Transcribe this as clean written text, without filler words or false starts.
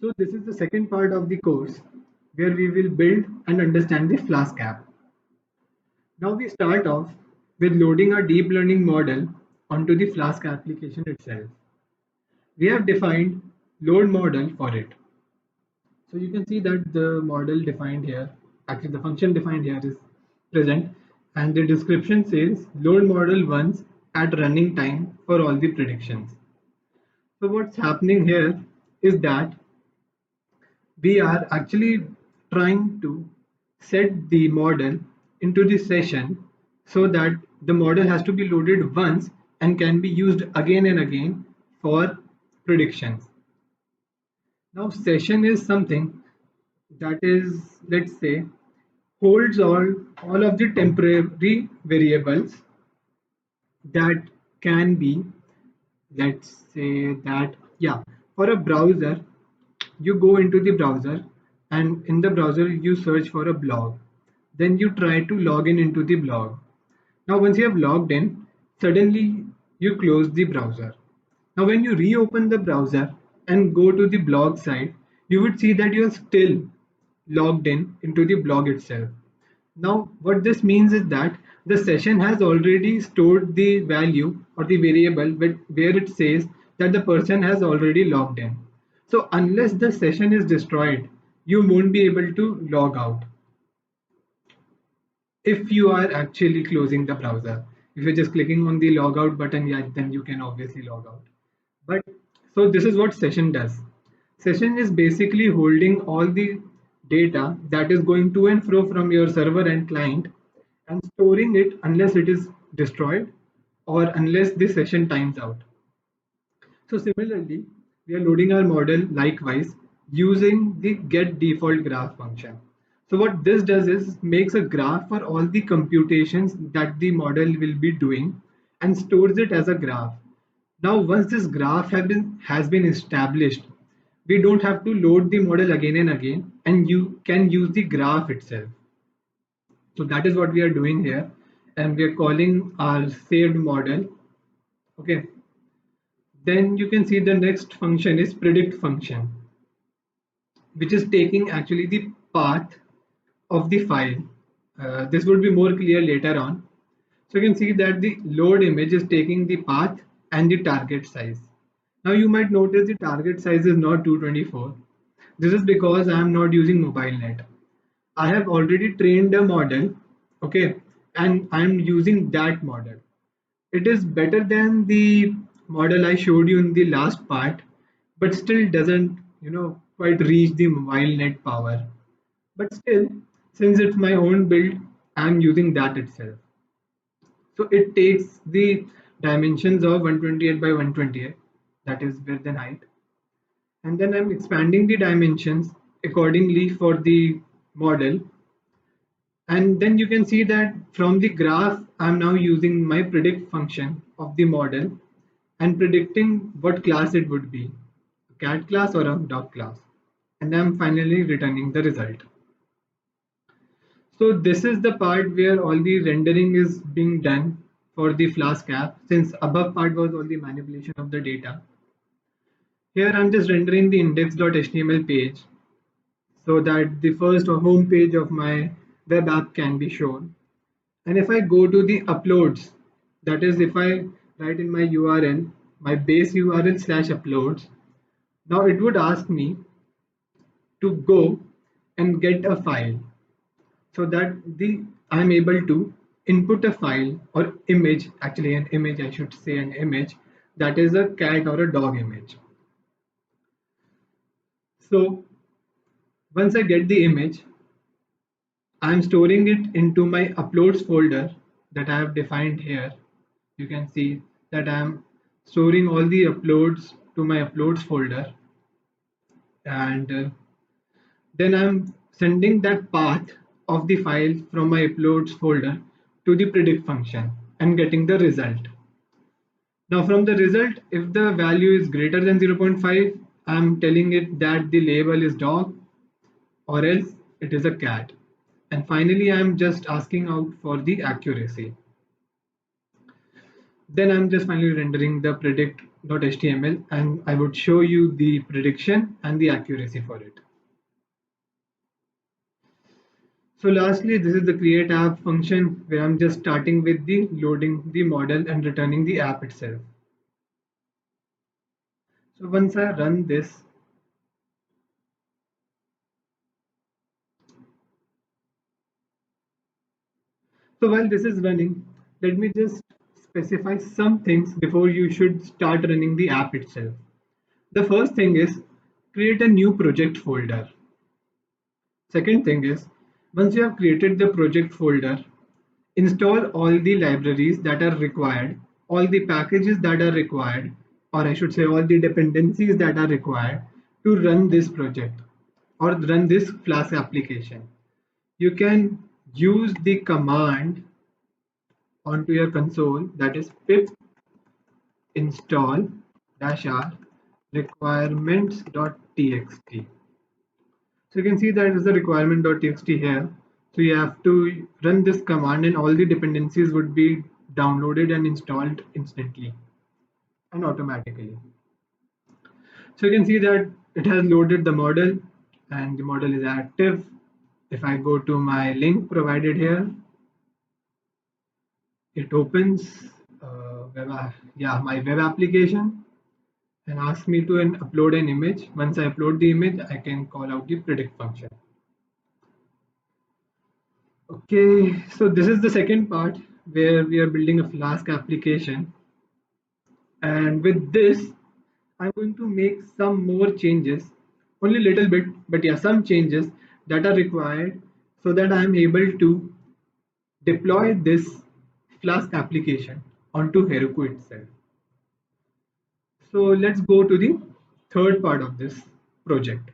So this is the second part of the course where we will build and understand the Flask app. Now we start off with loading our deep learning model onto the Flask application itself. We have defined load model for it. So you can see that the model defined here, actually the function defined here is present, and the description says load model once at running time for all the predictions. So what's happening here is that we are actually trying to set the model into the session so that the model has to be loaded once and can be used again and again for predictions. Now session is something that is, let's say, holds all of the temporary variables that can be, let's say that, yeah, for a browser you go into the browser and in the browser you search for a blog, then you try to log in into the blog. Now once you have logged in, suddenly you close the browser. Now when you reopen the browser and go to the blog site, you would see that you are still logged in into the blog itself. Now what this means is that the session has already stored the value or the variable where it says that the person has already logged in. So unless the session is destroyed, you won't be able to log out if you are actually closing the browser. If you're just clicking on the logout button, yeah, then you can obviously log out. But so this is what session does. Session is basically holding all the data that is going to and fro from your server and client and storing it unless it is destroyed or unless the session times out. So similarly, we are loading our model likewise using the get default graph function. So what this does is makes a graph for all the computations that the model will be doing and stores it as a graph. Now once this graph has been established, we don't have to load the model again and again, and you can use the graph itself. So that is what we are doing here, and we are calling our saved model. Okay. Then you can see the next function is predict function, which is taking actually the path of the file. This would be more clear later on. So you can see that the load image is taking the path and the target size. Now you might notice the target size is not 224. This is because I am not using MobileNet. I have already trained a model, okay, and I am using that model. It is better than the model I showed you in the last part, but still doesn't, quite reach the mobile net power. But still, since it's my own build, I'm using that itself. So it takes the dimensions of 128 by 128, that is width and height, and then I'm expanding the dimensions accordingly for the model. And then you can see that from the graph, I'm now using my predict function of the model and predicting what class it would be, a cat class or a dog class. And I'm finally returning the result. So this is the part where all the rendering is being done for the Flask app, since above part was all the manipulation of the data. Here I'm just rendering the index.html page so that the first or home page of my web app can be shown. And if I go to the uploads, that is if I write in my URL, my base URL slash uploads, now it would ask me to go and get a file so that I'm able to input a file or image, actually an image, I should say an image that is a cat or a dog image. So once I get the image, I'm storing it into my uploads folder that I have defined here. You can see that I'm storing all the uploads to my uploads folder, and then I'm sending that path of the file from my uploads folder to the predict function and getting the result. Now from the result, if the value is greater than 0.5, I'm telling it that the label is dog or else it is a cat. And finally, I'm just asking out for the accuracy. Then I'm just finally rendering the predict .html, and I would show you the prediction and the accuracy for it. So lastly, this is the create app function where I'm just starting with the loading the model and returning the app itself. So once I run this, so while this is running, let me just specify some things before you should start running the app itself. The first thing is create a new project folder. Second thing is, once you have created the project folder, install all the libraries that are required, all the packages that are required, or I should say all the dependencies that are required to run this project or run this Flask application. You can use the command onto your console, that is pip install -r requirements.txt. So you can see that is the requirement.txt here. So you have to run this command and all the dependencies would be downloaded and installed instantly and automatically. So you can see that it has loaded the model and the model is active. If I go to my link provided here, it opens my web application and asks me to upload an image. Once I upload the image, I can call out the predict function. Okay, so this is the second part where we are building a Flask application. And with this, I'm going to make some more changes, only a little bit, but yeah, some changes that are required so that I'm able to deploy this Flask application onto Heroku itself. So let's go to the third part of this project.